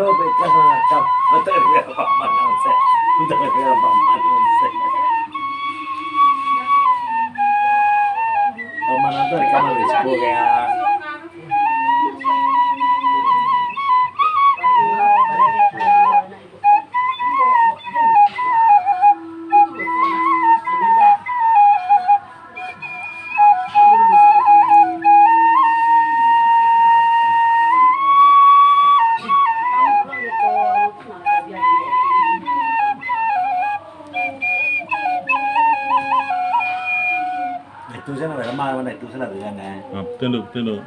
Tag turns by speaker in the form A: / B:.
A: lo bekas nakap. Betul ya paman nase. Betul ya paman nase. Paman nase kamar risiko kaya. Itu sana ada kemana mana itu sana ada yang
B: Tunduk, tunduk.